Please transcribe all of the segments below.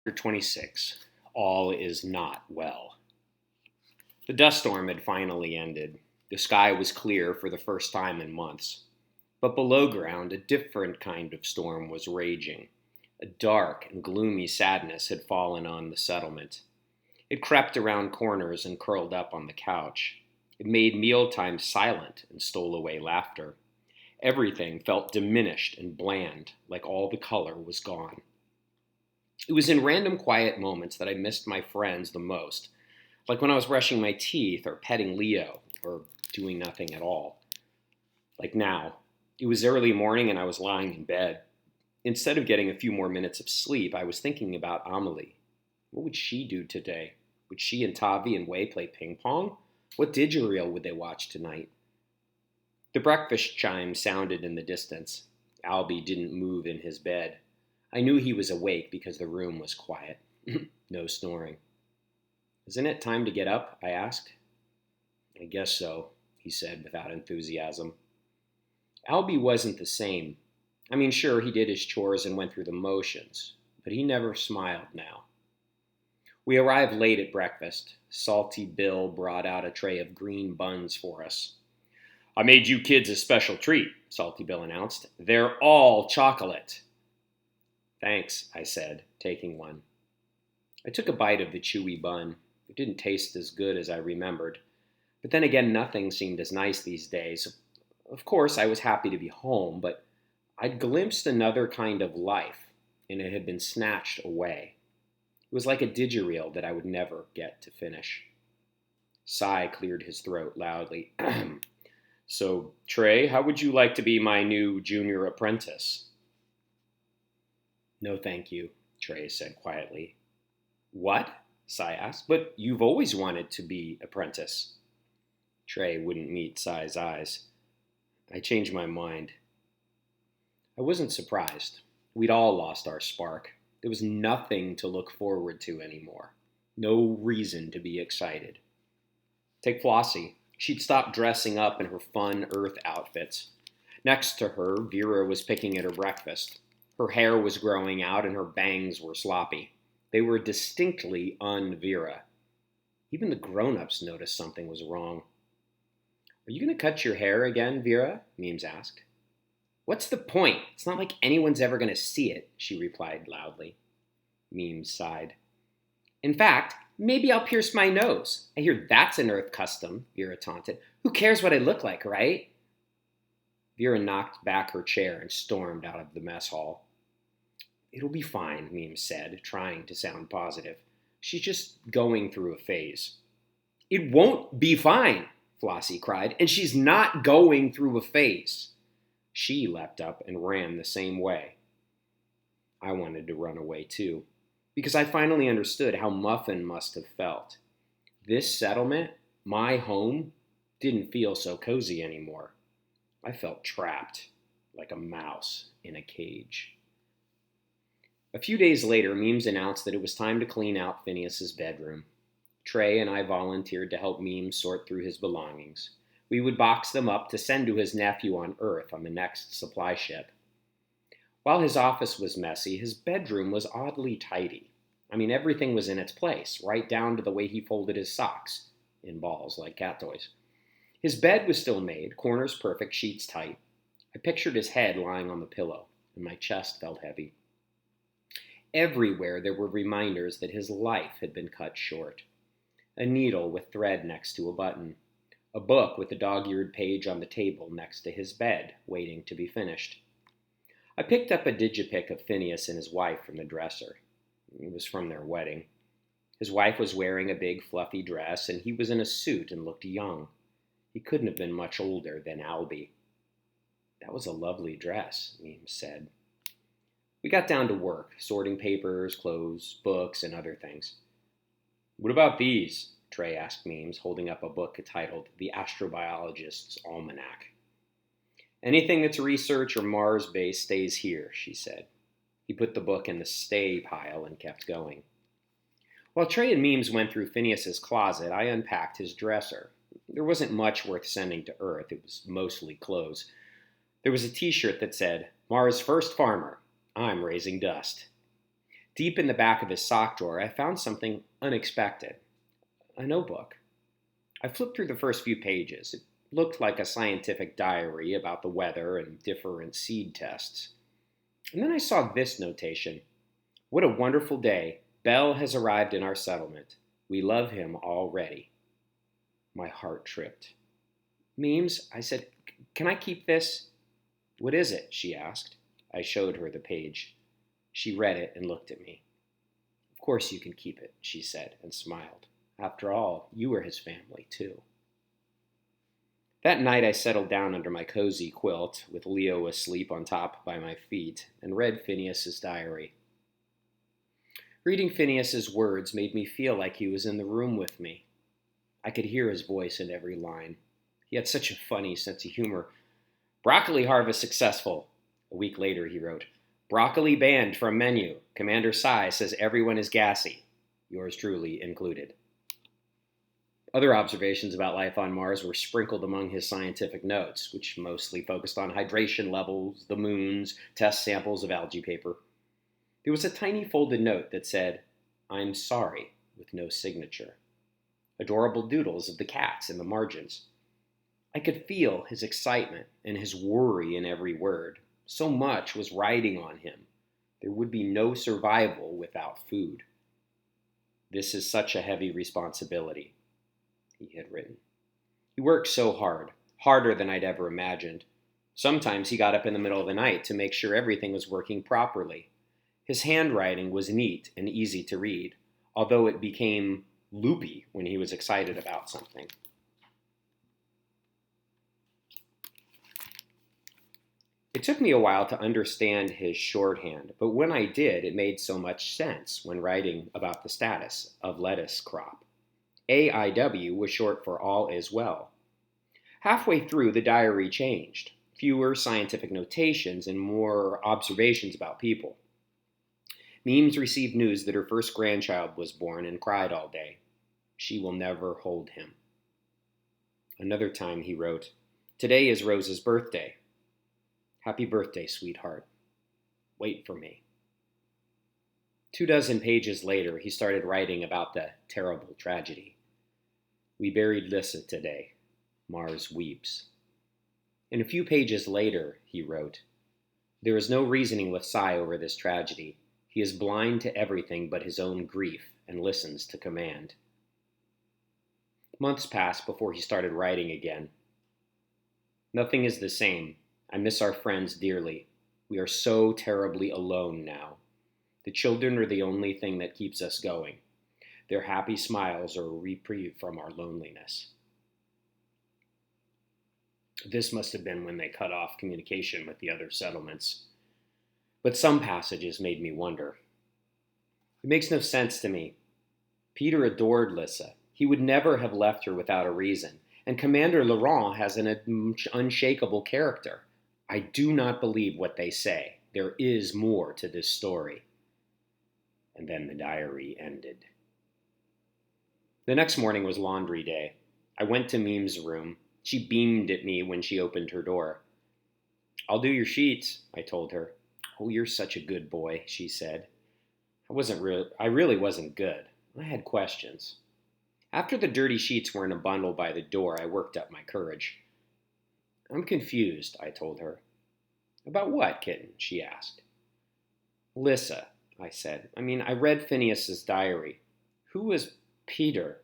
Chapter 26. All is not well. The dust storm had finally ended. The sky was clear for the first time in months. But below ground, a different kind of storm was raging. A dark and gloomy sadness had fallen on the settlement. It crept around corners and curled up on the couch. It made mealtime silent and stole away laughter. Everything felt diminished and bland, like all the color was gone. It was in random quiet moments that I missed my friends the most, like when I was brushing my teeth or petting Leo or doing nothing at all. Like now. It was early morning and I was lying in bed. Instead of getting a few more minutes of sleep, I was thinking about Amelie. What would she do today? Would she and Tavi and Wei play ping pong? What didgeridoo would they watch tonight? The breakfast chime sounded in the distance. Albie didn't move in his bed. I knew he was awake because the room was quiet. No snoring. Isn't it time to get up? I asked. I guess so, he said without enthusiasm. Albie wasn't the same. I mean, sure, he did his chores and went through the motions, but he never smiled now. We arrived late at breakfast. Salty Bill brought out a tray of green buns for us. I made you kids a special treat, Salty Bill announced. They're all chocolate. Thanks, I said, taking one. I took a bite of the chewy bun. It didn't taste as good as I remembered. But then again, nothing seemed as nice these days. Of course, I was happy to be home, but I'd glimpsed another kind of life, and it had been snatched away. It was like a didgeridoo that I would never get to finish. Cy cleared his throat loudly. So, Trey, how would you like to be my new junior apprentice? No, thank you, Trey said quietly. What? Cy asked. But you've always wanted to be apprentice. Trey wouldn't meet Cy's eyes. I changed my mind. I wasn't surprised. We'd all lost our spark. There was nothing to look forward to anymore. No reason to be excited. Take Flossie. She'd stopped dressing up in her fun Earth outfits. Next to her, Vera was picking at her breakfast. Her hair was growing out and her bangs were sloppy. They were distinctly un-Vera. Even the grown-ups noticed something was wrong. Are you going to cut your hair again, Vera? Memes asked. What's the point? It's not like anyone's ever going to see it, she replied loudly. Memes sighed. In fact, maybe I'll pierce my nose. I hear that's an Earth custom, Vera taunted. Who cares what I look like, right? Vera knocked back her chair and stormed out of the mess hall. It'll be fine, Memes said, trying to sound positive. She's just going through a phase. It won't be fine, Flossie cried, and she's not going through a phase. She leapt up and ran the same way. I wanted to run away too, because I finally understood how Muffin must have felt. This settlement, my home, didn't feel so cozy anymore. I felt trapped, like a mouse in a cage. A few days later, Memes announced that it was time to clean out Phineas's bedroom. Trey and I volunteered to help Memes sort through his belongings. We would box them up to send to his nephew on Earth on the next supply ship. While his office was messy, his bedroom was oddly tidy. I mean, everything was in its place, right down to the way he folded his socks, in balls like cat toys. His bed was still made, corners perfect, sheets tight. I pictured his head lying on the pillow, and my chest felt heavy. Everywhere there were reminders that his life had been cut short. A needle with thread next to a button. A book with a dog-eared page on the table next to his bed, waiting to be finished. I picked up a digipic of Phineas and his wife from the dresser. It was from their wedding. His wife was wearing a big fluffy dress, and he was in a suit and looked young. He couldn't have been much older than Albie. That was a lovely dress, Memes said. We got down to work, sorting papers, clothes, books, and other things. What about these? Trey asked Memes, holding up a book titled The Astrobiologist's Almanac. Anything that's research or Mars-based stays here, she said. He put the book in the stay pile and kept going. While Trey and Memes went through Phineas's closet, I unpacked his dresser. There wasn't much worth sending to Earth. It was mostly clothes. There was a t-shirt that said, Mars' first farmer. I'm raising dust. Deep in the back of his sock drawer, I found something unexpected. A notebook. I flipped through the first few pages. It looked like a scientific diary about the weather and different seed tests. And then I saw this notation. What a wonderful day. Bell has arrived in our settlement. We love him already. My heart tripped. Memes, I said, can I keep this? What is it? She asked. I showed her the page. She read it and looked at me. Of course you can keep it, she said, and smiled. After all, you were his family, too. That night I settled down under my cozy quilt, with Leo asleep on top by my feet, and read Phineas's diary. Reading Phineas's words made me feel like he was in the room with me. I could hear his voice in every line. He had such a funny sense of humor. Broccoli harvest successful. A week later he wrote, broccoli banned from menu. Commander Sai says everyone is gassy. Yours truly included. Other observations about life on Mars were sprinkled among his scientific notes, which mostly focused on hydration levels, the moons, test samples of algae paper. There was a tiny folded note that said, I'm sorry, with no signature. Adorable doodles of the cats in the margins. I could feel his excitement and his worry in every word. So much was riding on him. There would be no survival without food. This is such a heavy responsibility, he had written. He worked so hard, harder than I'd ever imagined. Sometimes he got up in the middle of the night to make sure everything was working properly. His handwriting was neat and easy to read, although it became loopy when he was excited about something. It took me a while to understand his shorthand, but when I did, it made so much sense when writing about the status of lettuce crop. AIW was short for all is well. Halfway through, the diary changed. Fewer scientific notations and more observations about people. Memes received news that her first grandchild was born and cried all day. She will never hold him. Another time he wrote, today is Rose's birthday. Happy birthday, sweetheart. Wait for me. 24 pages later, he started writing about the terrible tragedy. We buried Lissa today. Mars weeps. And a few pages later, he wrote, there is no reasoning with Sai over this tragedy. He is blind to everything but his own grief and listens to command. Months passed before he started writing again. Nothing is the same. I miss our friends dearly. We are so terribly alone now. The children are the only thing that keeps us going. Their happy smiles are a reprieve from our loneliness. This must have been when they cut off communication with the other settlements. But some passages made me wonder. It makes no sense to me. Peter adored Lissa. He would never have left her without a reason. And Commander Laurent has an unshakable character. I do not believe what they say. There is more to this story. And then the diary ended. The next morning was laundry day. I went to Meme's room. She beamed at me when she opened her door. I'll do your sheets, I told her. Oh, you're such a good boy, she said. I really wasn't good. I had questions. After the dirty sheets were in a bundle by the door, I worked up my courage. I'm confused, I told her. About what, kitten? She asked. Lissa, I said. I read Phineas's diary. Who was Peter?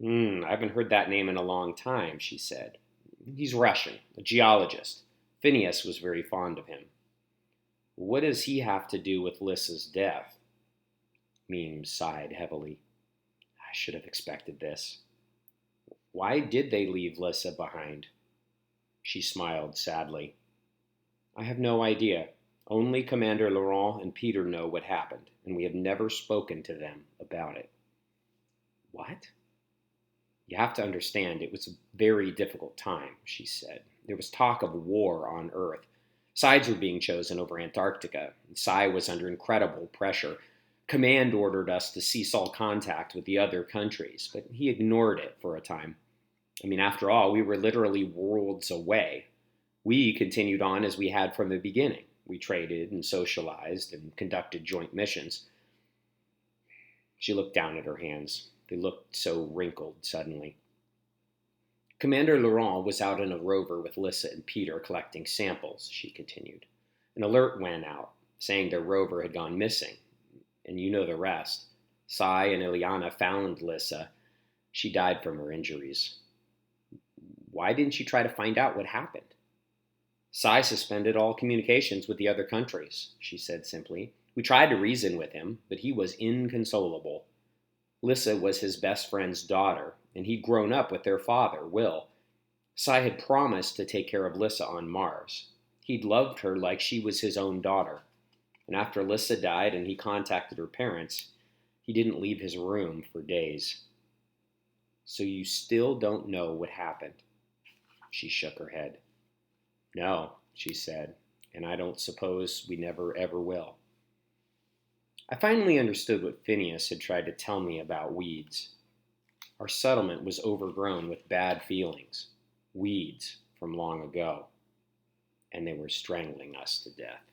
I haven't heard that name in a long time, she said. He's Russian, a geologist. Phineas was very fond of him. What does he have to do with Lissa's death? Meme sighed heavily. I should have expected this. Why did they leave Lissa behind? She smiled sadly. I have no idea. Only Commander Laurent and Peter know what happened, and we have never spoken to them about it. What? You have to understand, it was a very difficult time, she said. There was talk of war on Earth. Sides were being chosen over Antarctica. Sai was under incredible pressure. Command ordered us to cease all contact with the other countries, but he ignored it for a time. After all, we were literally worlds away. We continued on as we had from the beginning, We traded and socialized and conducted joint missions. She looked down at her hands. They looked so wrinkled suddenly. Commander Laurent was out in a rover with Lissa and Peter collecting samples, she continued. An alert went out, saying their rover had gone missing. And you know the rest. Sai and Ileana found Lissa. She died from her injuries. Why didn't you try to find out what happened? Sai suspended all communications with the other countries, she said simply. We tried to reason with him, but he was inconsolable. Lissa was his best friend's daughter, and he'd grown up with their father, Will. Sai had promised to take care of Lissa on Mars. He'd loved her like she was his own daughter. And after Lissa died and he contacted her parents, he didn't leave his room for days. So you still don't know what happened? She shook her head. No, she said, and I don't suppose we never ever will. I finally understood what Phineas had tried to tell me about weeds. Our settlement was overgrown with bad feelings, weeds from long ago, and they were strangling us to death.